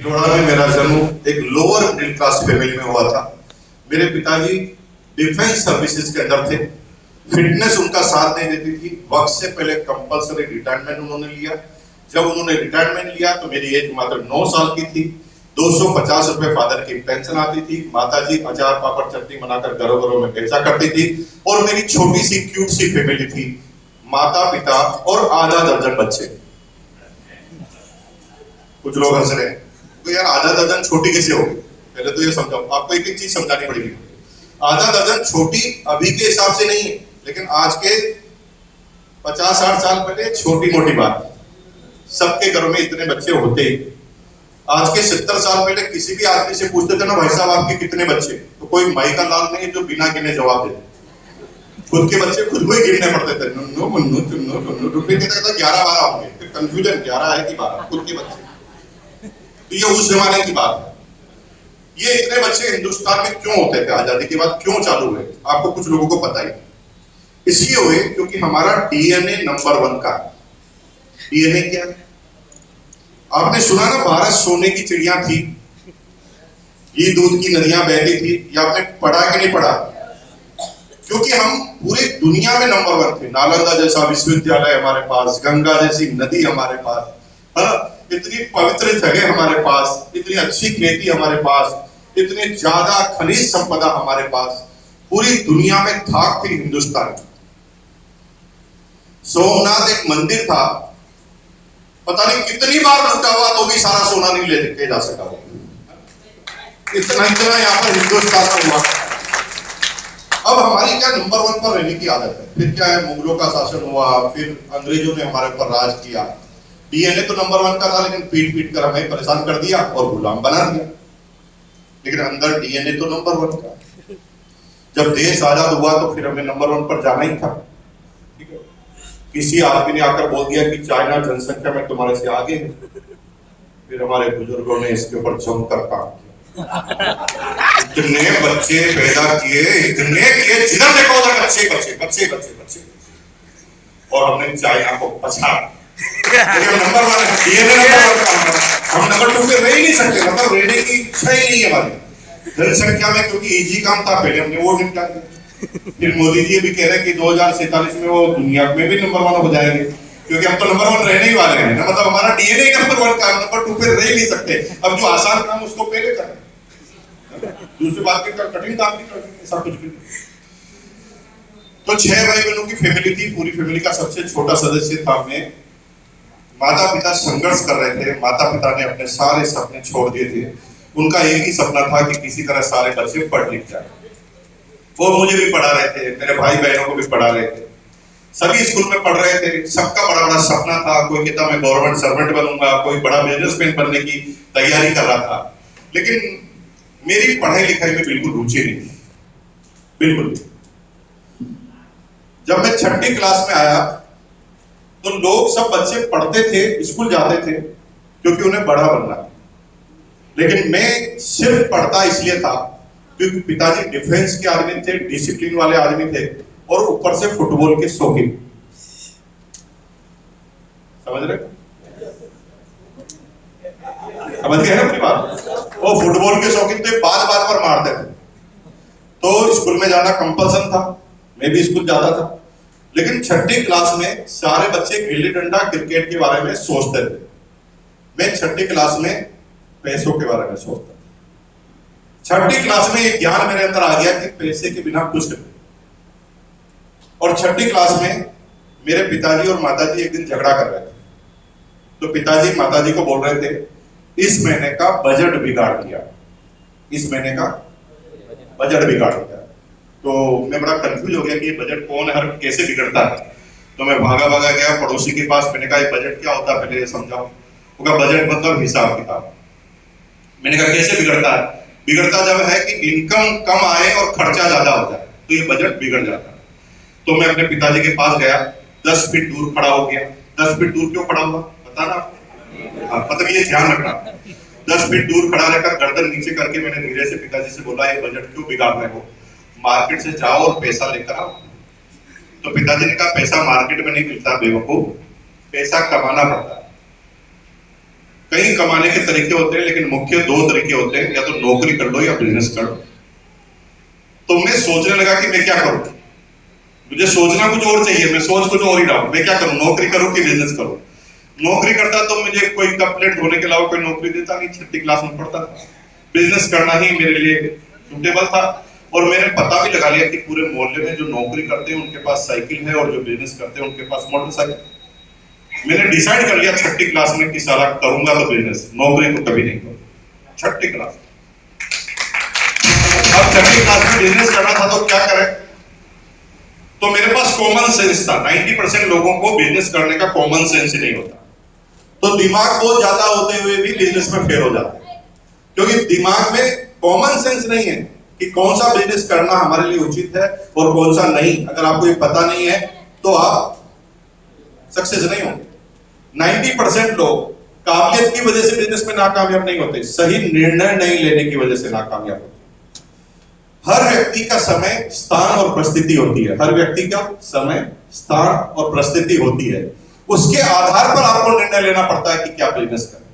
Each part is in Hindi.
नोएडा में मेरा जन्म एक लोअर मिडिल क्लास फैमिली में हुआ था। मेरे पिताजी डिफेंस सर्विसेज के अंदर थे। फिटनेस उनका साथ नहीं देती थी। वक्त से पहले कंपलसरी रिटायरमेंट उन्होंने लिया। जब उन्होंने रिटायरमेंट लिया तो मेरी एज मात्र 9 साल की थी। 250 रुपए फादर की पेंशन आती थी। माताजी अचार पापड़ चटनी बनाकर घरों घरों में बेचा करती थी। और मेरी छोटी सी क्यूट सी फैमिली थी, माता पिता और आधा दर्जन बच्चे। कुछ लोग हंस रहे हैं तो यार आधा दर्जन छोटी कैसे होगी? पहले तो ये समझाओ, आपको एक एक चीज समझानी पड़ेगी। आधा दर्जन छोटी अभी के हिसाब से नहीं है, लेकिन आज के 50-60 साल पहले छोटी मोटी बात। सबके घरों में इतने बच्चे होते ही। आज के 70 साल पहले किसी भी आदमी से पूछते थे ना, भाई साहब आपके कितने बच्चे, तो कोई माई का लाल नहीं जो बिना गिने जवाब दे। खुद के बच्चे खुद को ही गिनने पड़ते थे, नुन्नू मुन्नू चुन्नू टुन्नू, फिर कहता था 11-12 होंगे, फिर कंफ्यूजन 11 है कि 12 खुद के बच्चे। तो ये उस जमाने की बात है। ये इतने बच्चे हिंदुस्तान में क्यों होते थे? आजादी के बाद क्यों चालू हुए? आपको कुछ लोगों को पता ही। इसलिए हुए क्योंकि हमारा डीएनए नंबर 1 का। डीएनए क्या है? आपने सुना ना, भारत सोने की चिड़िया थी, ये दूध की नदियां बहती थी। ये आपने पढ़ा कि नहीं पढ़ा? क्योंकि हम पूरे दुनिया में नंबर 1 थे। नालंदा जैसा विश्वविद्यालय हमारे पास, गंगा जैसी नदी हमारे पास, इतनी पवित्र जगह हमारे पास, इतनी अच्छी खेती हमारे पास, इतने ज्यादा खनिज संपदा हमारे पास। पूरी दुनिया में धाक थी हिंदुस्तान। सोमनाथ एक मंदिर था, पता नहीं कितनी बार लूटा हुआ तो भी सारा सोना नहीं ले जा सका। इतना इतना यहाँ पर हिंदुस्तान में हुआ। अब हमारी क्या नंबर 1 पर रहने की आदत है। फिर क्या है, मुगलों का शासन हुआ, फिर अंग्रेजों ने हमारे ऊपर राज किया। डीएनए तो नंबर 1 का था, लेकिन पीट पीट कर हमें परेशान कर दिया और गुलाम बना दिया। लेकिन अंदर डीएनए तो नंबर 1 का। जब देश आजाद हुआ तो फिर हमें नंबर 1 पर जाना ही था। ठीक है, किसी आदमी ने आकर बोल दिया कि चाइना जनसंख्या में तुम्हारे से आगे है। फिर हमारे बुजुर्गों ने इसके ऊपर जमकर काम किया। इतने बच्चे पैदा किए, इतने किए, जिधर देखो उधर बच्चे बच्चे बच्चे बच्चे बच्चे, और हमने चाइना को पछाड़ा। नंबर 1 है, डीएनए नंबर 1 का। हम नंबर 2 पे रह ही नहीं सकते, मतलब रहने की इच्छा ही नहीं है हमारी जनसंख्या में, क्योंकि इजी काम था। पहले हमने वो निपटा दिया। फिर मोदी जी भी कह रहे हैं कि 2047 में वो दुनिया में भी नंबर 1 हो जाएंगे, क्योंकि हम तो नंबर 1 रहने ही वाले हैं ना। मतलब हमारा डीएनए नंबर 1 का, नंबर 2 पे रह ही नहीं सकते। अब जो आसान काम उसको पहले करें, दूसरी बात की कठिन काम नहीं करते, ऐसा कुछ भी। तो 6 भाई बहनों की फैमिली थी। पूरी फैमिली का सबसे छोटा सदस्य था मैं। माता पिता संघर्ष कर रहे थे। माता पिता ने अपने सारे सपने छोड़ दिए थे। उनका एक ही सपना था कि किसी तरह सारे बच्चे पढ़ लिख जाए। वो मुझे भी पढ़ा रहे थे, मेरे भाई बहनों को भी पढ़ा रहे थे। सभी स्कूल में पढ़ रहे थे। सबका बड़ा बड़ा सपना था। कोई कहता मैं गवर्नमेंट सर्वेंट बनूंगा, कोई बड़ा बिजनेसमैन बनने की तैयारी कर रहा था। लेकिन मेरी पढ़ाई लिखाई में बिल्कुल रुचि नहीं थी, बिल्कुल। जब मैं 6ठी क्लास में आया तो लोग, सब बच्चे पढ़ते थे, स्कूल जाते थे क्योंकि उन्हें बड़ा बनना था। लेकिन मैं सिर्फ पढ़ता इसलिए था क्योंकि पिताजी डिफेंस के आदमी थे, डिसिप्लिन वाले आदमी थे, और ऊपर से फुटबॉल के शौकीन। समझ रहे? समझ गए ना अपनी बात? वो फुटबॉल के शौकीन थे, बात बात पर मारते थे। तो स्कूल में जाना कंपल्सन था। मैं भी स्कूल जाता था। लेकिन 6ठी क्लास में सारे बच्चे गिल्ली डंडा क्रिकेट के बारे में सोचते थे। मैं 6ठी क्लास में पैसों के बारे में सोचता था। 6ठी क्लास में एक ज्ञान मेरे अंदर आ गया कि पैसे के बिना कुछ नहीं। और 6ठी क्लास में मेरे पिताजी और माताजी एक दिन झगड़ा कर रहे थे। तो पिताजी माताजी को बोल रहे थे, इस महीने का बजट बिगाड़ दिया, इस महीने का बजट बिगाड़ दिया। तो मैं बड़ा कंफ्यूज हो गया कि ये बजट कौन है और कैसे बिगड़ता है। तो मैं भागा भागा गया पड़ोसी के पास। मैंने कहा ये बजट क्या होता है, पहले ये समझाओ। वो कहा बजट मतलब हिसाब किताब। मैंने कहा कैसे बिगड़ता है? बिगड़ता जब है कि इनकम कम आए और खर्चा ज्यादा हो जाए तो ये बजट बिगड़ जाता है। तो मैं अपने पिताजी के पास गया, 10 फीट दूर खड़ा हो गया। 10 फीट दूर क्यों खड़ा हुआ बताना आपको? मतलब ये ध्यान रखना। 10 फीट दूर खड़ा रहकर गर्दन नीचे करके मैंने धीरे से पिताजी से बोला, ये बजट क्यों बिगाड़ रहे हो? मार्केट से जाओ और पैसा लेकर आओ। तो पिताजी ने कहा पैसा मार्केट में नहीं मिलता बेवकूफ, पैसा कमाना पड़ता है। कई कमाने के तरीके होते हैं, लेकिन मुख्य दो तरीके होते हैं, या तो नौकरी कर लो या बिजनेस कर लो। तो मैं सोचने लगा कि मैं क्या करूं, मुझे सोचना कुछ और चाहिए, मैं सोच कुछ और ही रहा हूं, मैं क्या करूं, नौकरी करूं कि बिजनेस करूं। नौकरी करता तो मुझे कोई कप प्लेट धोने के अलावा कोई नौकरी देता नहीं, 6ठी क्लास में पढ़ता था। बिजनेस करना ही मेरे लिए सूटेबल था। और मैंने पता भी लगा लिया कि पूरे मोहल्ले में जो नौकरी करते हैं उनके पास साइकिल है, और जो बिजनेस करते हैं उनके पास मोटरसाइकिल। मैंने डिसाइड कर लिया 6ठी क्लास में कि सारा करूंगा तो बिजनेस, नौकरी तो कभी नहीं करूंगा। 6ठी क्लास, अब 6ठी क्लास में बिजनेस करना था तो क्या करें। तो मेरे पास कॉमन सेंस था। 90% लोगों को बिजनेस करने का कॉमन सेंस ही नहीं होता, तो दिमाग बहुत ज्यादा होते हुए भी बिजनेस में फेल हो जाते हैं, क्योंकि दिमाग में कॉमन सेंस नहीं है कि कौन सा बिजनेस करना हमारे लिए उचित है और कौन सा नहीं। अगर आपको ये पता नहीं है तो आप सक्सेस नहीं होंगे। 90% लोग काबिलियत की वजह से बिजनेस में नाकामयाब नहीं होते, सही निर्णय नहीं लेने की वजह से नाकामयाब होते। हर व्यक्ति का समय, स्थान और परिस्थिति होती है। हर व्यक्ति का समय, स्थान और परिस्थिति होती है, उसके आधार पर आपको निर्णय लेना पड़ता है कि क्या बिजनेस करें।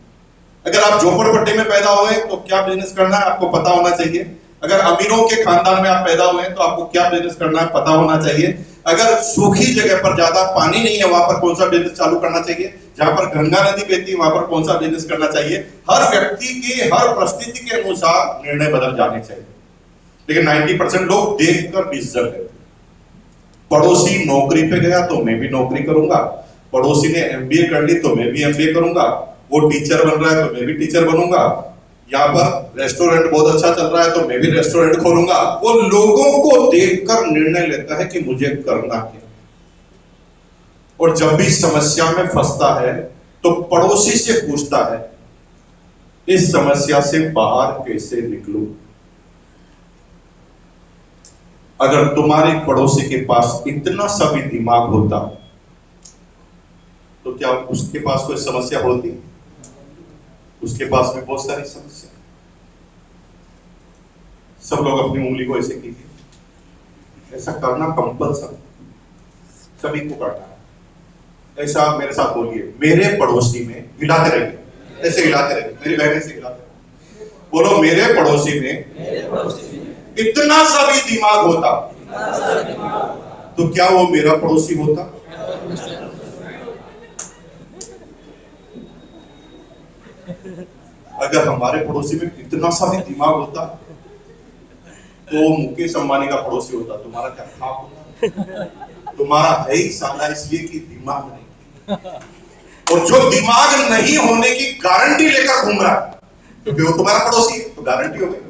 अगर आप झोपड़पट्टी में पैदा हुए तो क्या बिजनेस करना है आपको पता होना चाहिए। अगर अमीरों के खानदान में आप पैदा हुए हैं तो आपको क्या बिजनेस करना है पता होना चाहिए। अगर सूखी जगह पर ज्यादा पानी नहीं है वहां पर कौन सा बिजनेस चालू करना चाहिए, जहां पर गंगा नदी बहती है वहां पर कौन सा बिजनेस करना चाहिए। हर व्यक्ति की हर परिस्थिति के अनुसार निर्णय बदल जाने चाहिए, लेकिन 90% लोग देखकर डिसीजन लेते हैं। पड़ोसी नौकरी पे गया तो मैं भी नौकरी करूंगा, पड़ोसी ने एमबीए कर ली तो मैं भी एमबीए करूंगा, वो टीचर बन रहा है तो मैं भी टीचर बनूंगा, यहाँ पर रेस्टोरेंट बहुत अच्छा चल रहा है तो मैं भी रेस्टोरेंट खोलूंगा। वो लोगों को देखकर निर्णय लेता है कि मुझे करना क्या। और जब भी समस्या में फंसता है तो पड़ोसी से पूछता है इस समस्या से बाहर कैसे निकलूं। अगर तुम्हारे पड़ोसी के पास इतना सा भी दिमाग होता तो क्या उसके पास कोई समस्या होती? उसके पास में बहुत सारी समस्या। सब लोग अपनी उंगली को ऐसे कीजिए, ऐसा करना कंपल्सरी, सभी को करना है। ऐसा आप मेरे साथ बोलिए, मेरे पड़ोसी में, हिलाते रहिए, ऐसे हिलाते रहिए, मेरी बहन से हिलाते रहिए, बोलो मेरे पड़ोसी में इतना सा भी दिमाग होता तो क्या वो मेरा पड़ोसी होता? अगर हमारे पड़ोसी में इतना सा भी दिमाग होता तो मुकेश अंबानी का पड़ोसी होता। तुम्हारा क्या खाप होता? तुम्हारा है ही साला इसलिए कि दिमाग नहीं। और जो दिमाग नहीं होने की गारंटी लेकर घूम रहा है क्योंकि वो तुम्हारा पड़ोसी है तो गारंटी हो गई।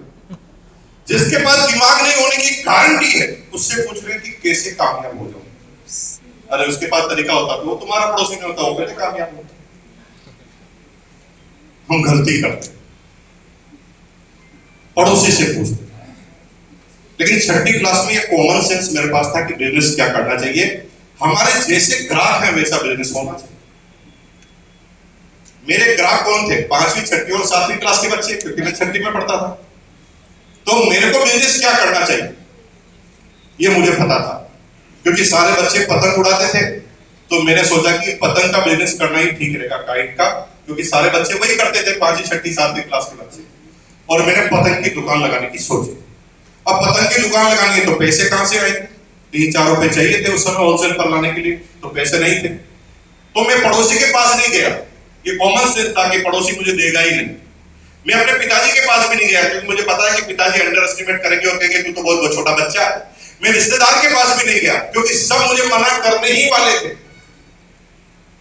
जिसके पास दिमाग नहीं होने की गारंटी है उससे पूछ रहे कि कैसे कामयाब हो जाओ। अरे उसके पास तरीका होता तो वो तुम्हारा पड़ोसी नहीं होता, वो कैसे कामयाब होता। हम गलती करते, पड़ोसी से पूछते। लेकिन 6ठी क्लास में ये कॉमन सेंस मेरे पास था कि बिजनेस क्या करना चाहिए। हमारे जैसे ग्राहक है वैसा बिजनेस होना चाहिए। मेरे ग्राहक कौन थे? 5वीं, 6ठी और 7वीं क्लास के बच्चे, क्योंकि मैं 6ठी में पढ़ता था। तो मेरे को बिजनेस क्या करना चाहिए ये मुझे पता था, क्योंकि सारे बच्चे पतंग उड़ाते थे। तो मैंने सोचा कि पतंग का बिजनेस करना ही ठीक रहेगा, काइट का, क्योंकि सारे बच्चे वही करते थे, 5वीं, 6ठी, 7वीं क्लास के बच्चे। और मैंने पतंग की दुकान लगाने की सोची। अब पतंग की दुकान लगानी है तो पैसे कहां से आएंगे? 3-4 रुपए चाहिए थे उस समय होलसेल पर लाने के लिए, तो पैसे नहीं थे। तो मैं पड़ोसी के पास नहीं गया, ये कॉमन सेंस था कि पड़ोसी मुझे देगा ही नहीं। मैं अपने पिताजी के पास भी नहीं गया, क्योंकि मुझे पता है कि पिताजी अंडर एस्टिमेट करेंगे और कहेंगे तू तो बहुत छोटा बच्चा है। मैं रिश्तेदार के पास भी नहीं गया, क्योंकि सब मुझे मना करने ही वाले थे।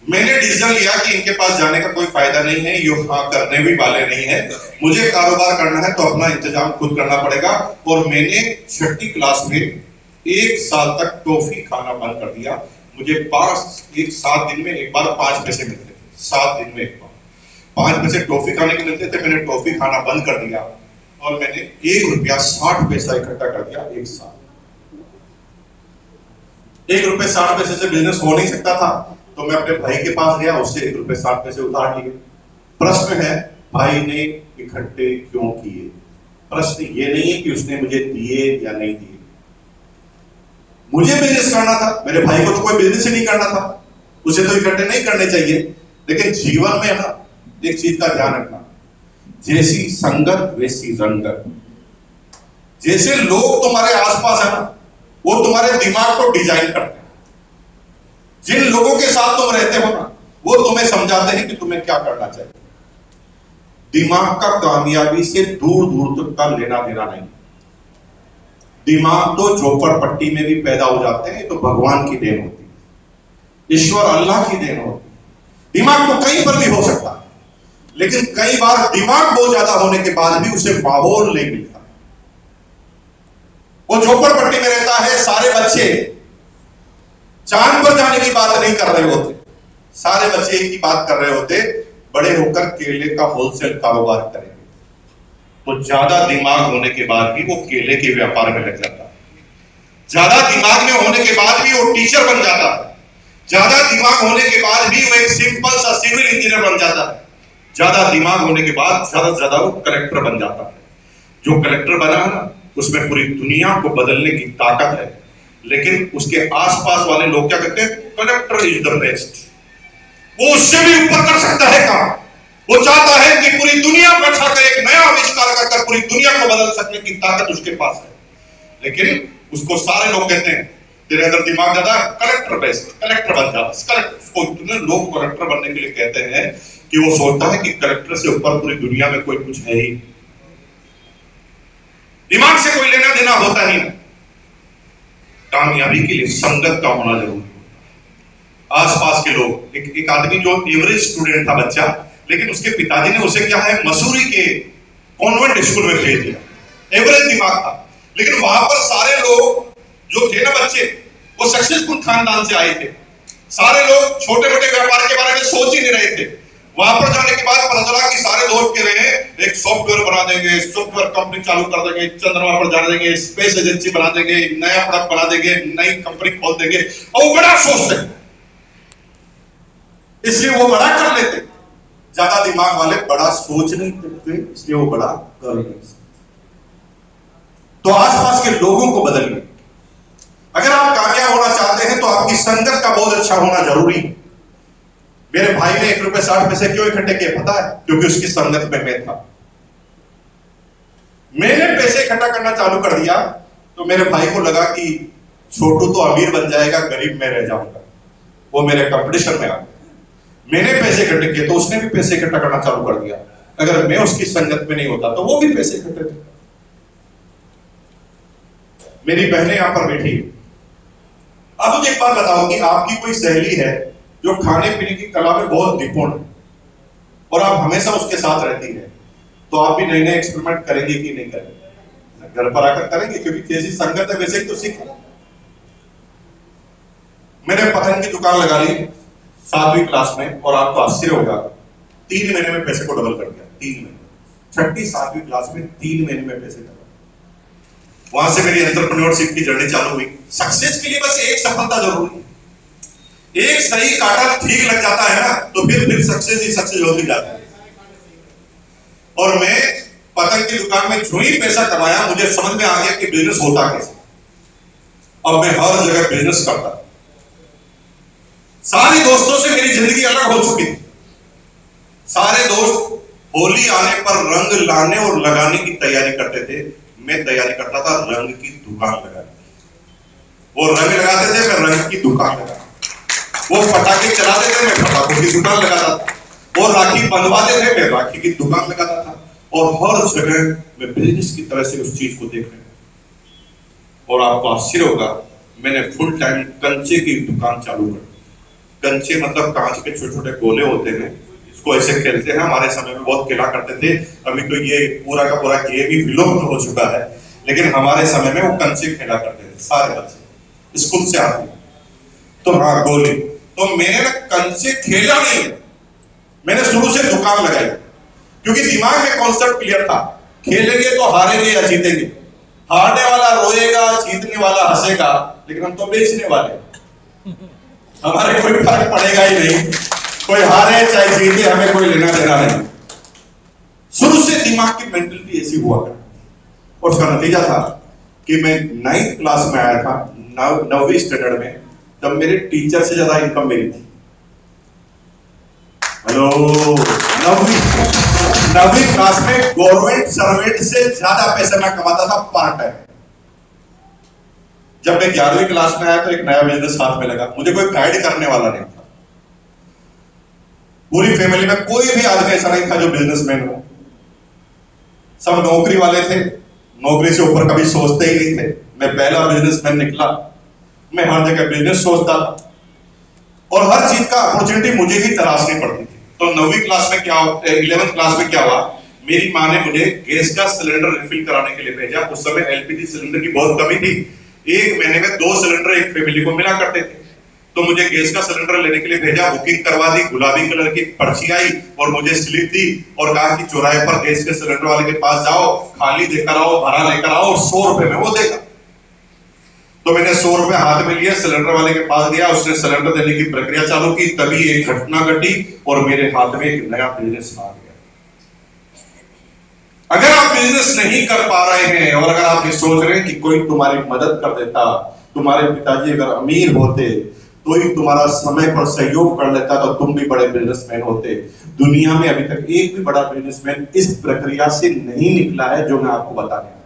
मैंने डिसीजन लिया कि इनके पास जाने का कोई फायदा नहीं है, ये हाँ करने भी वाले नहीं है। मुझे कारोबार करना है तो अपना इंतजाम खुद करना पड़ेगा। और मैंने 6ठी क्लास में 1 साल तक टॉफी खाना बंद कर दिया। मुझे 7 दिन में एक बार 5 पैसे मिलते थे, 7 दिन में एक बार 5 पैसे टॉफी खाने के मिलते थे। मैंने टॉफी खाना बंद कर दिया और मैंने ₹1.60 इकट्ठा कर दिया 1 साल। ₹1.60 से बिजनेस हो नहीं सकता था, तो मैं अपने भाई के पास गया, उससे ₹1.60 उधार लिए। प्रश्न है भाई ने इकट्ठे क्यों किए? प्रश्न ये नहीं है कि उसने मुझे दिए या नहीं दिए। मुझे बिजनेस करना था, मेरे भाई को तो कोई बिजनेस ही नहीं करना था, उसे तो इकट्ठे नहीं करने चाहिए। लेकिन जीवन में ना एक चीज का ध्यान रखना, जैसी संगत वैसी रंगत। जैसे लोग तुम्हारे आसपास है ना, वो तुम्हारे दिमाग को डिजाइन करते हैं। जिन लोगों के साथ तुम रहते हो ना, वो तुम्हें समझाते हैं कि तुम्हें क्या करना चाहिए। दिमाग का कामयाबी से दूर दूर तक का लेना देना नहीं। दिमाग तो झोपड़पट्टी में भी पैदा हो जाते हैं, तो भगवान की देन होती है, ईश्वर अल्लाह की देन होती है। दिमाग तो कहीं पर भी हो सकता है, लेकिन कई बार दिमाग बहुत ज्यादा होने के बाद भी उसे माहौल नहीं मिलता। वो झोपड़पट्टी में रहता है, सारे बच्चे चांद पर जाने की बात नहीं कर रहे होते, सारे बच्चे एक ही बात कर रहे होते, बड़े होकर केले का होलसेल कारोबार करेंगे। तो ज्यादा दिमाग होने के बाद भी वो केले के व्यापार में लग जाता है, ज्यादा दिमाग में होने के बाद भी वो टीचर बन जाता है, ज्यादा दिमाग होने के बाद भी वो एक सिंपल सा सिविल इंजीनियर बन जाता है, ज्यादा दिमाग होने के बाद ज्यादा से ज्यादा वो कलेक्टर बन जाता है। जो कलेक्टर बना है ना, उसमें पूरी दुनिया को बदलने की ताकत है, लेकिन उसके आसपास वाले लोग क्या कहते हैं, कलेक्टर इज द बेस्ट। वो उससे भी ऊपर कर सकता है काम। वो चाहता है कि पूरी दुनिया को अच्छा कर, एक नया आविष्कार कर पूरी दुनिया को बदल सकने की ताकत उसके पास है, लेकिन उसको सारे लोग कहते हैं तेरे अंदर दिमाग ज्यादा, कलेक्टर बेस्ट, कलेक्टर बन जा। कलेक्टर इतने लोग कलेक्टर बनने के लिए कहते हैं कि वो सोचता है कि कलेक्टर से ऊपर पूरी दुनिया में कोई कुछ है ही। दिमाग से कोई लेना देना होता ही नहीं। कामयाबी के लिए संगत का होना जरूरी है। आसपास के लोग, एक आदमी जो एवरेज स्टूडेंट था बच्चा, लेकिन उसके पिताजी ने उसे क्या है, मसूरी के कॉन्वेंट स्कूल में भेज दिया। एवरेज दिमाग था, लेकिन वहां पर सारे लोग जो थे ना बच्चे, वो सक्सेसफुल खानदान से आए थे। सारे लोग छोटे मोटे व्यापार के बारे में सोच ही नहीं रहे थे। वहां पर जाने के बाद पता चला कि सारे दोस्त कह रहे हैं एक सॉफ्टवेयर बना देंगे, सॉफ्टवेयर कंपनी चालू कर देंगे, चंद्रमा पर जा देंगे, स्पेस एजेंसी बना देंगे, नया प्रोडक्ट बना देंगे, नई कंपनी खोल देंगे। और वो बड़ा सोचते हैं, इसलिए वो बड़ा कर लेते। ज्यादा दिमाग वाले बड़ा सोच नहीं सकते, इसलिए वो बड़ा कर नहीं सकते। तो आसपास के लोगों को बदलिए। अगर आप कामयाब होना चाहते हैं तो आपकी संगत का बहुत अच्छा होना जरूरी है। मेरे भाई ने ₹1.60 क्यों इकट्ठे किए पता है? क्योंकि उसकी संगत में मैं था। मैंने पैसे इकट्ठा करना चालू कर दिया तो मेरे भाई को लगा कि छोटू तो अमीर बन जाएगा, गरीब मैं रह जाऊंगा। वो मेरे कंपटीशन में आ गया। मैंने पैसे इकट्ठे किए तो उसने भी पैसे इकट्ठा करना चालू कर दिया। अगर मैं उसकी संगत में नहीं होता तो वो भी पैसे इकट्ठे थे। मेरी बहनें यहां पर बैठी है। अब मुझे एक बात बताओ कि आपकी कोई सहेली है जो खाने पीने की कला में बहुत निपुण है और आप हमेशा उसके साथ रहती है, तो आप भी नए नए एक्सपेरिमेंट करेंगे कि नहीं करेंगे? घर पर आकर करेंगे, क्योंकि जैसी संगत है वैसे ही तो सीखो। मैंने पतंग की दुकान लगा ली 7वीं क्लास में और आपको आश्चर्य होगा 3 महीने में पैसे को डबल कर दिया। 3 महीने, 6ठी 7वीं क्लास में 3 महीने में पैसे डबल। वहां से मेरी एंटरप्रेन्योरशिप की जर्नी चालू हुई। सक्सेस के लिए बस एक सफलता जरूरी है। एक सही काटा ठीक लग जाता है ना, तो फिर सक्सेस ही सक्सेस होती जाती है। और मैं पतंग की दुकान में जो ही पैसा कमाया, मुझे समझ में आ गया कि बिजनेस होता कैसे। अब मैं हर जगह बिजनेस करता। सारे दोस्तों से मेरी जिंदगी अलग हो चुकी थी। सारे दोस्त होली आने पर रंग लाने और लगाने की तैयारी करते थे। मैं तैयारी करता था रंग की दुकान लगाने की। वो रंग लगाते थे, मैं रंग की दुकान लगाता। वो पटाखे चलाते थे, मैं पटाखों की दुकान लगाता था। वो राखी बंधवाते थे, मैं राखी की दुकान लगाता था। और हर जगह मैं बिजनेस की तरह से उस चीज को देख रहा। और आपको आश्चर्य होगा, मैंने फुल टाइम कंचे की दुकान चालू कर दी। कंचे मतलब कांच के छोटे छोटे गोले होते हैं, इसको ऐसे खेलते हैं। हमारे समय में बहुत खेला करते थे। अभी तो ये पूरा का पूरा गेम ही विलुप्त हो चुका है, लेकिन हमारे समय में वो कंचे खेला करते थे सारे बच्चे स्कूल से आते। तो हाँ, गोली। तो मैंने ना कंचे खेला नहीं, मैंने शुरू से दुकान लगाई, क्योंकि दिमाग में कॉन्सेप्ट क्लियर था, खेलेंगे तो हारेंगे या जीतेंगे। हारने वाला रोएगा, जीतने वाला हंसेगा, लेकिन हम तो बेचने वाले, हमारे कोई फर्क पड़ेगा ही नहीं। कोई हारे चाहे जीते, हमें कोई लेना देना नहीं। शुरू से दिमाग की मेंटलिटी ऐसी हुआ कर। और उसका नतीजा था कि मैं 9th क्लास में आया था, 9वीं स्टैंडर्ड में, तब मेरे टीचर से ज्यादा इनकम मेरी थी। हेलो, नवीं क्लास में गवर्नमेंट सर्वेंट से ज्यादा पैसे मैं कमाता था पार्ट टाइम। जब मैं 11वीं क्लास में आया तो एक नया बिजनेस हाथ में लगा, मुझे कोई गाइड करने वाला नहीं था। पूरी फैमिली में कोई भी आदमी ऐसा नहीं था जो बिजनेसमैन हो, सब नौकरी वाले थे, नौकरी से ऊपर कभी सोचते ही नहीं थे। मैं पहला बिजनेसमैन निकला, मैं हर जगह बिजनेस सोचता था और हर चीज का अपॉर्चुनिटी मुझे ही तलाशनी पड़ती थी। तो 9वीं क्लास में क्या 11th क्लास में क्या हुआ, मेरी माँ ने मुझे गैस का सिलेंडर रिफिल कराने के लिए भेजा। उस समय एलपीजी सिलेंडर की बहुत कमी थी, एक महीने में 2 सिलेंडर एक फैमिली को मिला करते थे। तो मुझे गैस का सिलेंडर लेने के लिए भेजा, बुकिंग करवा दी, गुलाबी कलर की पर्ची आई और मुझे स्लिप दी और कहा कि चौराहे पर गैस के सिलेंडर वाले के पास जाओ, खाली देकर आओ, भरा लेकर आओ, 100 रुपए में वो देगा। तो मैंने 100 रुपए हाथ में लिए, सिलेंडर वाले के पास दिया, उसने सिलेंडर देने की प्रक्रिया चालू की, तभी एक घटना घटी और मेरे हाथ में एक नया बिजनेस आ गया। अगर आप बिजनेस नहीं कर पा रहे हैं और अगर आप ये सोच रहे हैं कि कोई तुम्हारी मदद कर देता, तुम्हारे पिताजी अगर अमीर होते, कोई तुम्हारा समय पर सहयोग कर लेता तो तुम भी बड़े बिजनेसमैन होते। दुनिया में अभी तक एक भी बड़ा बिजनेसमैन इस प्रक्रिया से नहीं निकला है जो मैं आपको बताने आया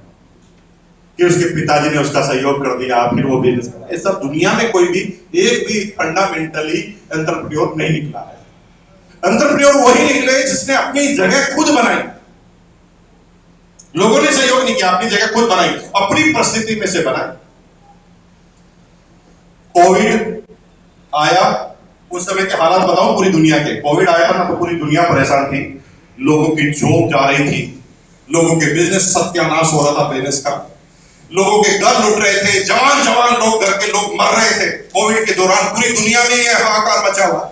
कि उसके पिताजी ने उसका सहयोग कर दिया फिर वो बिजनेस कर। ऐसा दुनिया में कोई भी एक भी फंडामेंटली एंटरप्रेन्योर नहीं निकला है। एंटरप्रेन्योर वही निकले जिसने अपनी जगह खुद बनाई, लोगों ने सहयोग नहीं किया, अपनी जगह खुद बनाई, अपनी परिस्थिति में से बनाई। कोविड आया, उस समय के हालात बताऊं पूरी दुनिया के। कोविड आया था ना तो पूरी दुनिया परेशान थी, लोगों की जॉब जा रही थी, लोगों के बिजनेस सत्यानाश हो रहा था बिजनेस का, लोगों के घर लुट रहे थे, जवान जवान लोग, घर के लोग मर रहे थे। कोविड के दौरान पूरी दुनिया में यह हाहाकार मचा हुआ,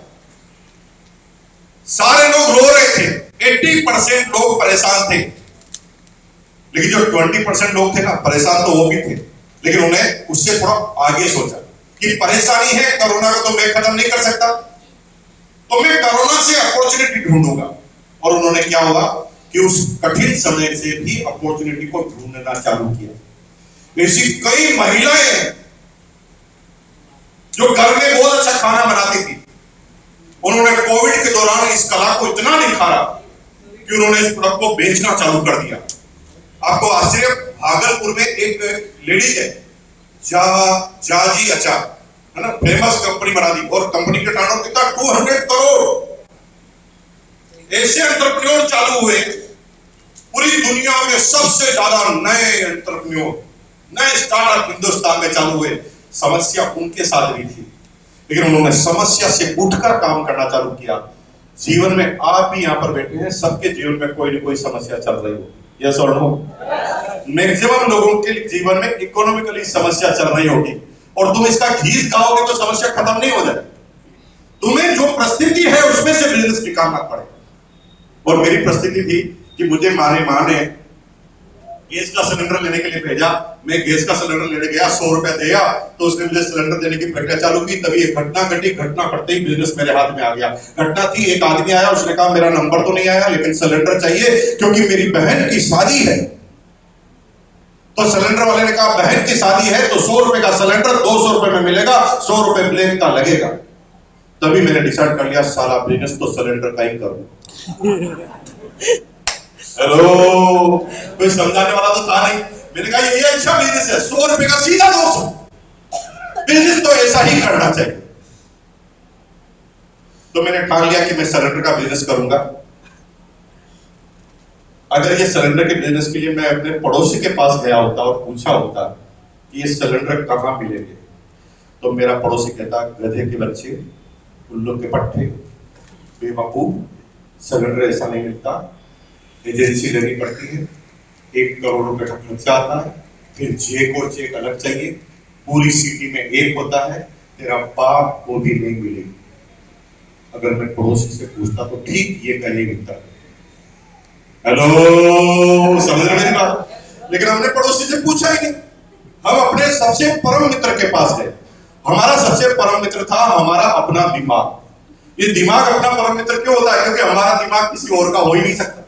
सारे लोग रो रहे थे। 80% लोग परेशान थे, लेकिन जो 20% लोग थे ना परेशान तो वो भी थे, लेकिन उन्हें उससे थोड़ा आगे सोचा कि परेशानी है, कोरोना को तो मैं खत्म नहीं कर सकता, तो मैं कोरोना से अपॉर्चुनिटी ढूंढूंगा। और उन्होंने क्या हुआ कि उस कठिन समय से भी अपॉर्चुनिटी को ढूंढना चालू किया। ऐसी कई महिलाएं जो घर में बहुत अच्छा खाना बनाती थी, उन्होंने कोविड के दौरान इस कला को इतना निखारा कि उन्होंने इस प्रोडक्ट को बेचना चालू कर दिया। आपको आश्चर्य, भागलपुर में एक लेडीज है जाजी अचार, है ना, फेमस कंपनी बना दी और कंपनी का टर्नओवर कितना 200 करोड़। ऐसे एंटरप्रेन्योर चालू हुए पूरी दुनिया में, सबसे ज्यादा नए एंटरप्रेन्योर, नए स्टार्टअप हिंदुस्तान में चालू हुए। समस्या उनके साथ भी थी, लेकिन उन्होंने समस्या से उठकर काम करना चालू किया। जीवन में आप भी यहाँ पर बैठे हैं, सबके जीवन में कोई ना कोई समस्या चल रही हो, यस और नो? मैक्सिमम लोगों के जीवन में इकोनॉमिकली समस्या चल रही होगी और तुम इसका घीस खाओगे तो समस्या खत्म नहीं हो जाए। तुम्हें जो परिस्थिति है उसमें से बिजनेस निकालना पड़ेगा। और मेरी परिस्थिति थी कि मुझे माँ ने गैस का सिलेंडर लेने के लिए भेजा। मैं गैस का सिलेंडर लेने गया, 100 रुपया दिया, तो उसने मुझे सिलेंडर देने की प्रक्रिया चालू की। तभी एक घटना घटी, घटना घटते ही बिजनेस मेरे हाथ में आ गया। घटना थी, एक आदमी आया, उसने कहा मेरा नंबर तो नहीं आया लेकिन सिलेंडर चाहिए क्योंकि मेरी बहन की शादी है। तो सिलेंडर वाले ने कहा बहन की शादी है तो 100 रुपए का सिलेंडर 200 रुपए में मिलेगा, 100 रुपए ब्लैक का लगेगा। तभी मैंने डिसाइड कर लिया साला बिजनेस तो सिलेंडर का ही करूं। हेलो, कोई समझाने वाला तो था नहीं। मैंने कहा ये अच्छा बिजनेस है, 100 रुपए का सीधा 200, बिजनेस तो ऐसा ही करना चाहिए। तो मैंने ठान लिया कि मैं सिलेंडर का बिजनेस करूंगा। अगर ये सिलेंडर के बिजनेस के लिए मैं अपने पड़ोसी के पास गया होता और पूछा होता कि ये सिलेंडर कहाँ मिलेंगे, तो मेरा पड़ोसी कहता गधे के बच्चे, उल्लू के पट्टे, बेवकूफ, सिलेंडर ऐसा नहीं मिलता, एजेंसी लेनी पड़ती है, 1 करोड़ रुपए का खर्चा आता है, फिर चेक और चेक अलग चाहिए, पूरी सिटी में एक होता है, तेरा बाप को भी नहीं मिलेगी। अगर मैं पड़ोसी से पूछता तो ठीक ये कहीं मिलता है। हेलो, समझ रहे मेरी बात? लेकिन हमने पड़ोसी से पूछा ही नहीं, हम अपने सबसे परम मित्र के पास गए। हमारा सबसे परम मित्र था हमारा अपना दिमाग। ये दिमाग अपना परम मित्र क्यों होता है? क्योंकि हमारा दिमाग किसी और का हो ही नहीं सकता,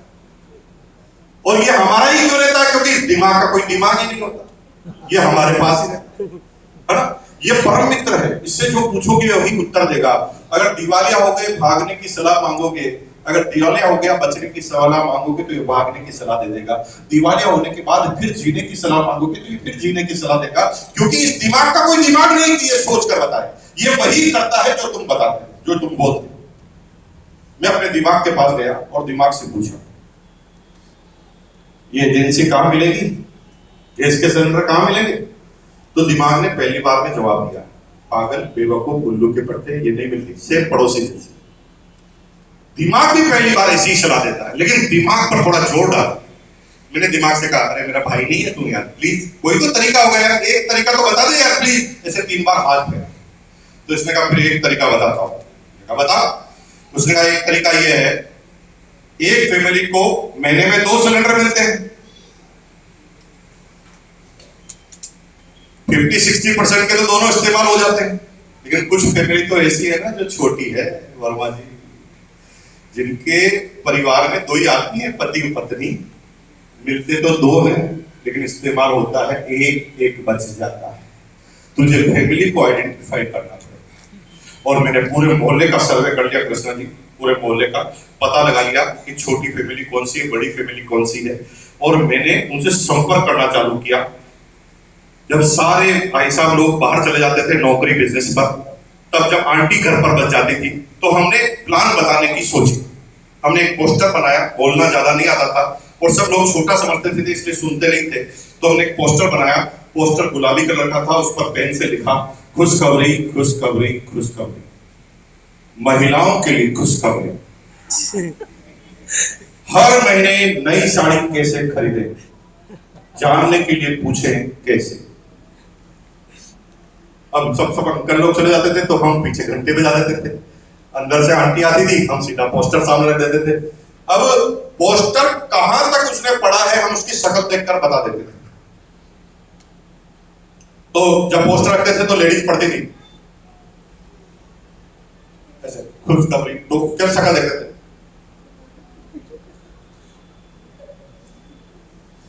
और ये हमारा ही क्यों रहता है? क्योंकि इस दिमाग का कोई दिमाग ही नहीं होता, ये हमारे पास ही रहता है ना। ये परम मित्र है, इससे जो पूछोगे वही उत्तर देगा। अगर दिवालिया हो गए, भागने की सलाह मांगोगे, अगर दिवालिया हो गया, बचने की सलाह मांगोगे तो ये भागने की सलाह दे देगा। दिवालिया होने के बाद फिर जीने की सलाह मांगोगे तो ये फिर जीने की सलाह देगा, क्योंकि इस दिमाग का कोई दिमाग नहीं कि ये सोच कर बताए, ये वही करता है जो तुम बताते हो, जो तुम बोलते हो। मैं अपने दिमाग के पास गया और दिमाग से पूछा, ये एजेंसी कहां मिलेगी, इसके सिलेंडर कहां मिलेंगे? तो दिमाग ने पहली बार में जवाब दिया, पागल, बेवकूफ, उल्लू के पट्टे, ये नहीं मिलती, सिर्फ पड़ोसी एजेंसी। दिमाग भी पहली बार ऐसी सलाह देता है, लेकिन दिमाग पर थोड़ा जोर डाल। मैंने दिमाग से कहा, अरे मेरा भाई नहीं है तू यार, प्लीज कोई तो तरीका होगा यार, एक तरीका तो बता दे यार प्लीज। ऐसे 3 बार हाथ पे। तो इसने कहा फिर एक तरीका बताता हूं। कहा बता। उसने कहा एक तरीका ये है, एक फैमिली को महीने में 2 सिलेंडर मिलते हैं, 50-60% के तो दोनों इस्तेमाल हो जाते हैं। लेकिन कुछ फैमिली तो ऐसी है ना जो छोटी है वर्मा जी, जिनके परिवार में 2 ही आदमी है, पति और पत्नी, मिलते तो 2 हैं लेकिन इस्तेमाल होता है एक बच जाता है। तुझे फैमिली को आइडेंटिफाई करना पड़ेगा। और मैंने पूरे मोहल्ले का सर्वे कर लिया कृष्णा जी, पूरे मोहल्ले का पता लगा लिया कि छोटी फैमिली कौन सी है, बड़ी फैमिली कौन सी है, और मैंने उनसे संपर्क करना चालू किया। जब सारे भाई साहब लोग बाहर चले जाते थे नौकरी बिजनेस पर, तब जब आंटी घर पर बच जाती थी तो हमने प्लान बताने की सोची। हमने एक पोस्टर बनाया, बोलना ज्यादा नहीं आता था और सब लोग छोटा समझते थे इसलिए सुनते नहीं थे, तो हमने एक पोस्टर बनाया। पोस्टर गुलाबी कलर का था, उस पर पेन से लिखा, खुशखबरी खुशखबरी खुशखबरी, महिलाओं के लिए खुशखबरी, हर महीने नई साड़ी कैसे खरीदें, जानने के लिए पूछें कैसे। अब सब अंकल लोग चले जाते थे तो हम पीछे घंटे बजा देते थे, अंदर से आंटी आती थी, हम सीधा पोस्टर सामने रख देते थे। अब पोस्टर कहां तक उसने पढ़ा है हम उसकी शक्ल देखकर बता देते थे। तो जब पोस्टर रखते थे तो लेडीज पढ़ती थी ऐसे खुशखबरी, तो क्या शक्ल देखते थे।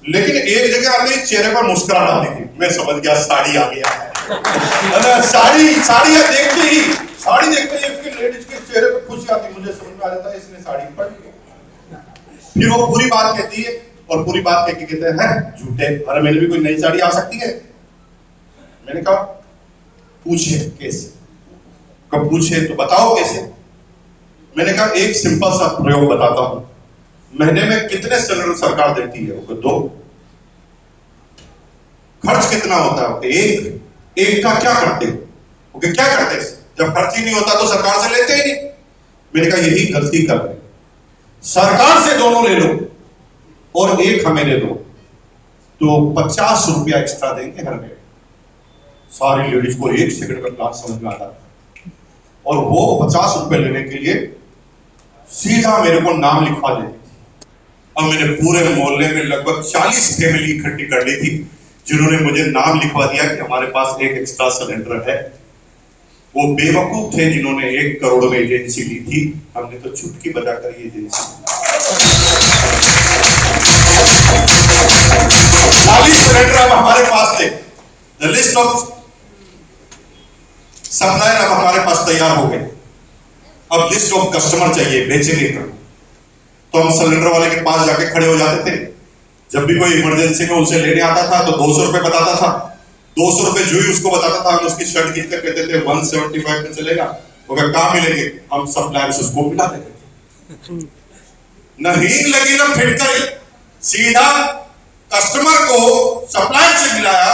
लेकिन एक जगह आते चेहरे पर मुस्कुराहट आती थी, मैं समझ गया साड़ी आ गया है। साड़ी देखते ही उसके लेडीज के चेहरे पर खुशी आती, मुझे समझ में आ जाता है इसने साड़ी पहन ली। फिर वो पूरी बात कहती है और पूरी बात कह के कहते हैं झूठे, हर महीने भी कोई नई साड़ी आ सकती है। मैंने कहा पूछे कैसे, कब पूछे तो बताओ कैसे। मैंने कहा एक सिंपल सा प्रयोग बताता हूं, महीने में कितने सिलेंडर सरकार देती है? वो 2। खर्च कितना होता है? एक का क्या करते हो? ओके, क्या करते हैं? जब खर्च ही नहीं होता तो सरकार से लेते ही नहीं। मैंने कहा यही गलती कर रहे, सरकार से दोनों ले लो और एक हमें दे दो तो 50 रुपया एक्स्ट्रा देंगे हर महीने। सारी लेडीज को 1 सेकंड में प्लान समझ में आता और वो 50 रुपए लेने के लिए सीधा मेरे को नाम लिखवा देती थी। अब मैंने पूरे मोहल्ले में लगभग 40 फैमिली इकट्ठी कर ली थी जिन्होंने मुझे नाम लिखवा दिया कि हमारे पास एक एक्स्ट्रा सिलेंडर है। वो बेवकूफ थे जिन्होंने 1 करोड़ में एजेंसी ली थी, हमने तो चुटकी बजाकर ये एजेंसी 40 सिलेंडर अब हमारे पास थे। द लिस्ट ऑफ सप्लायर अब हमारे पास तैयार हो गए। अब लिस्ट ऑफ कस्टमर चाहिए, बेचेंगे कर। तो हम सिलेंडर वाले के पास जाके खड़े हो जाते थे। जब भी कोई इमरजेंसी में उसे लेने आता था तो 200 रुपए बताता था। 200 रुपए जो ही उसको बताता था हम उसकी शर्ट खींच कर कहते थे 175 में चलेगा। वो कहाँ मिलेंगे? हम सप्लायर से उसको मिला देते थे। न हींग लगी न फिटकरी, सीधा कस्टमर को सप्लायर से मिलाया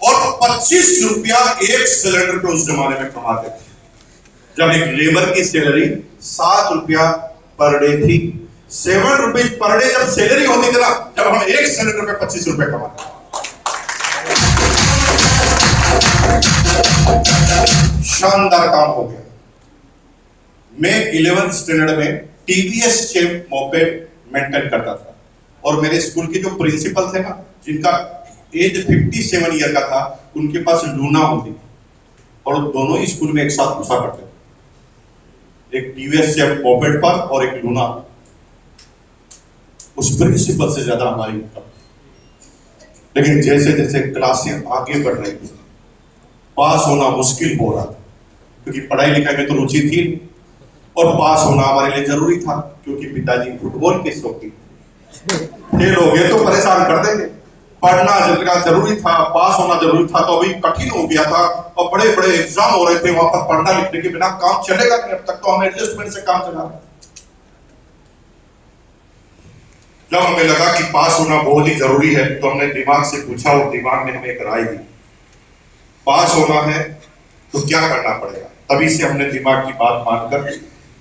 और 25 रुपया एक सिलेंडर पे उस जमाने में कमाते थे, जब एक लेबर की सैलरी 7 रुपया पर डे थी। 7 रुपीज पर डे जब सैलरी होती थी ना, जब हम एक सिलेंडर पे 25 रुपए कमाते। शानदार काम हो गया। मैं 11th स्टैंडर्ड में टीवीएस चैंप मोपेड मेंटेन करता था और मेरे स्कूल के जो प्रिंसिपल थे ना, जिनका एज 57 ईयर का था, उनके पास लूना होती थी और दोनों ही स्कूल में एक साथ घुसा करते थे, एक टीवीएस चैंप मोपेड पर और एक लूना। उस प्रिंसिपल से ज्यादा हमारी मतलब। लेकिन जैसे जैसे क्लासें आगे बढ़ रही थी, पास होना मुश्किल हो रहा था क्योंकि पढ़ाई लिखाई में तो रुचि थी। और पास होना हमारे लिए जरूरी था, क्योंकि पिताजी फुटबॉल के शौकीन थे। फेल हो गए तो परेशान कर देंगे। पढ़ना जरूरी था, पास होना जरूरी था, तो अभी कठिन हो गया था और बड़े बड़े एग्जाम हो रहे थे, वहां पर पढ़ना लिखने के बिना काम चलेगा नहीं। अब तक तो हम एडजस्टमेंट से काम चला रहे। जब हमें लगा कि पास होना बहुत ही जरूरी है, तो हमने दिमाग से पूछा और दिमाग ने हमें एक राय दी, पास होना है तो क्या करना पड़ेगा। तभी से हमने दिमाग की बात मानकर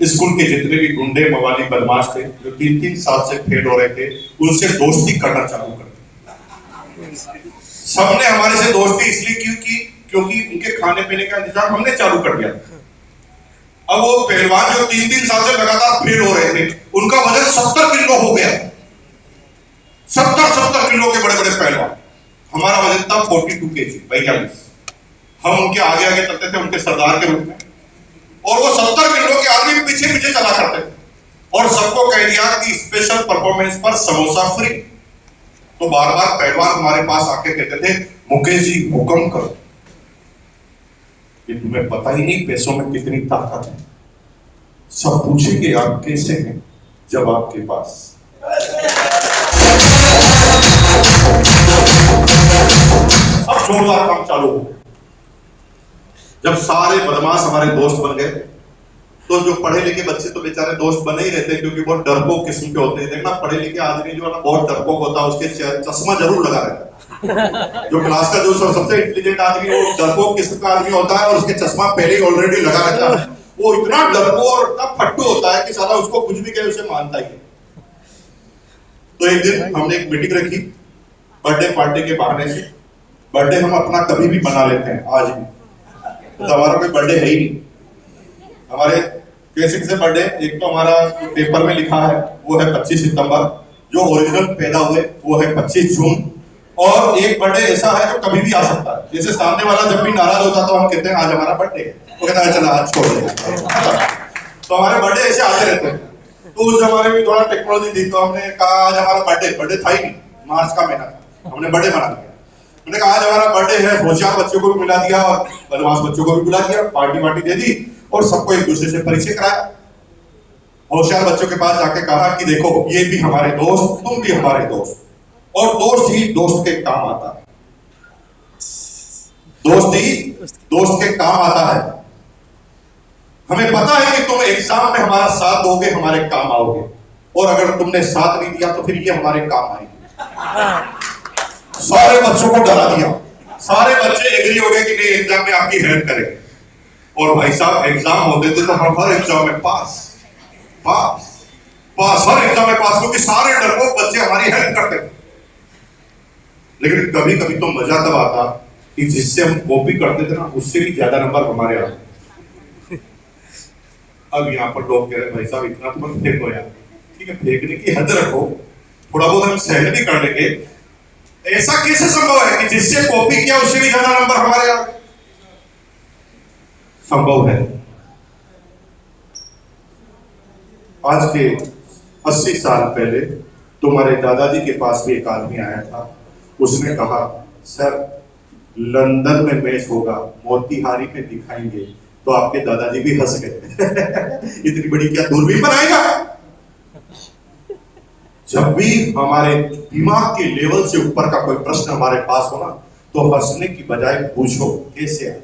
स्कूल के जितने भी गुंडे मवाली बदमाश थे, जो 3-3 साल से फेल हो रहे थे, उनसे दोस्ती करना चालू कर दी। सबने हमारे से दोस्ती इसलिए की क्योंकि उनके खाने पीने का इंतजाम हमने चालू कर दिया। अब वो पहलवान जो 3-3 साल से लगातार फेल हो रहे थे, उनका वजन 70 किलो हो गया। 70 किलो के बड़े बड़े पहलवान, हमारा वजन था 42 kg, 42। हम उनके आगे आगे चलते थे, उनके सरदार के रूप में, और वो 70 किलो के आदमी पीछे पीछे चला करते थे। और सबको कह दिया कि स्पेशल परफॉर्मेंस पर समोसा फ्री। तो बार बार पहलवान हमारे पास आके कहते थे, मुकेश जी हुक्म करो। कि तुम्हें पता ही नहीं पैसों में कितनी ताकत है। सब पूछेंगे आप कैसे हैं, जब आपके पास। अब जोरदार काम चालू हो। जब सारे बदमाश हमारे दोस्त बन गए, तो जो पढ़े लिखे बच्चे तो बेचारे दोस्त बने ही रहते, क्योंकि बहुत डरपोक किस्म के होते हैं। देखना, पढ़े लिखे आदमी जो है ना बहुत डरपोक होता है, उसके चश्मा जरूर लगा रहता है। जो क्लास का जो सबसे इंटेलिजेंट आदमी, वो डरपोक किस्म का आदमी होता है, और उसके चश्मा पहले ही ऑलरेडी लगा रहता है। वो इतना डरपोक और इतना फट्टू होता है कि साला उसको कुछ भी कहे उसे मानता ही है। तो एक दिन हमने एक मीटिंग रखी बर्थडे पार्टी के बहाने से। बर्थडे हम अपना कभी भी मना लेते हैं, आज भी। तो हमारा कोई बर्थडे है ही नहीं। हमारे कैसे से बर्थडे, एक तो हमारा पेपर में लिखा है वो है 25 सितंबर, जो ओरिजिनल पैदा हुए वो है 25 जून, और एक बर्थडे ऐसा है जो कभी भी आ सकता है। जैसे सामने वाला जब भी नाराज होता तो हम कहते हैं आज हमारा बर्थडे है, वो कहता है चला आज छोड़ देना। तो हमारे बर्थडे ऐसे आते रहते हैं। तो उस जमाने में थोड़ा टेक्नोलॉजी थी, तो हमने कहा आज हमारा बर्थडे था ही नहीं, मार्च का महीना था, हमने बर्थडे मना लिया। मैंने कहा आज हमारा बर्थडे है, होशियार बच्चों को भी मिला दिया और बदमाश बच्चों को भी बुला दिया, पार्टी वार्टी दे दी और सबको एक दूसरे से परिचय कराया। होशियार बच्चों के पास जाके कहा कि देखो ये भी हमारे दोस्त, तुम भी हमारे दोस्त, और दोस्त ही दोस्त के काम आता है। दोस्त ही दोस्त के काम आता है। हमें पता है कि तुम एग्जाम में हमारा साथ दोगे, हमारे काम आओगे, और अगर तुमने साथ नहीं दिया तो फिर ये हमारे काम आएंगे। सारे बच्चों को डरा दिया, सारे बच्चे एग्री हो गए कि नहीं एग्जाम में आपकी हेल्प करेंगे। और भाई साहब एग्जाम होते थे तो हम हर एग्जाम में पास पास पास, हर एग्जाम में पास, क्योंकि सारे डरपोक बच्चे हमारी हेल्प करते थे। लेकिन कभी कभी तो मजा तब आता कि जिससे हम कॉपी करते थे ना, उससे भी ज्यादा नंबर हमारे आते। अब यहाँ पर लोग कह रहे भाई साहब इतना तो मत फेंको यार। ठीक है, फेंकने की हद रखो, थोड़ा बहुत हम सहन भी कर लेंगे। ऐसा कैसे संभव है कि जिससे कॉपी किया उससे भी ज्यादा नंबर हमारे आ गए? संभव है। आज के 80 साल पहले तुम्हारे दादाजी के पास भी एक आदमी आया था। उसने कहा सर लंदन में मैच होगा, मोतीहारी में दिखाएंगे। तो आपके दादाजी भी हंस गए। इतनी बड़ी क्या दूरबीन बनाएगा? जब भी हमारे दिमाग के लेवल से ऊपर का कोई प्रश्न हमारे पास हो ना, तो हंसने की बजाय पूछो कैसे आए।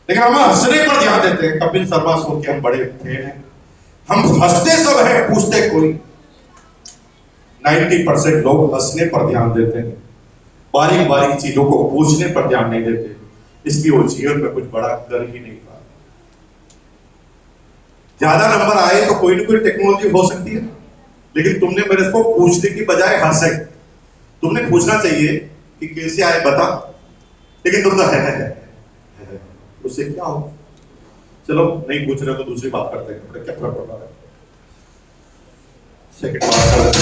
लेकिन हम हंसने पर ध्यान देते हैं। कपिल शर्मा शो के हम बड़े फैन हैं, हम हंसते सब है, पूछते कोई। 90% लोग हंसने पर ध्यान देते हैं, बारीक बारीक चीजों को पूछने पर ध्यान नहीं देते, इसलिए वो जीवन में कुछ बड़ा कर ही नहीं पाते। ज्यादा नंबर आए तो कोई ना कोई टेक्नोलॉजी हो सकती है, लेकिन तुमने मेरे को पूछने की बजाय हंसे। तुमने पूछना चाहिए कि कैसे आए बता, लेकिन तुम तो है। उससे क्या हो? चलो नहीं पूछ रहे तो दूसरी बात करते हैं, क्या फर्क पड़ रहा है। सेकंड बात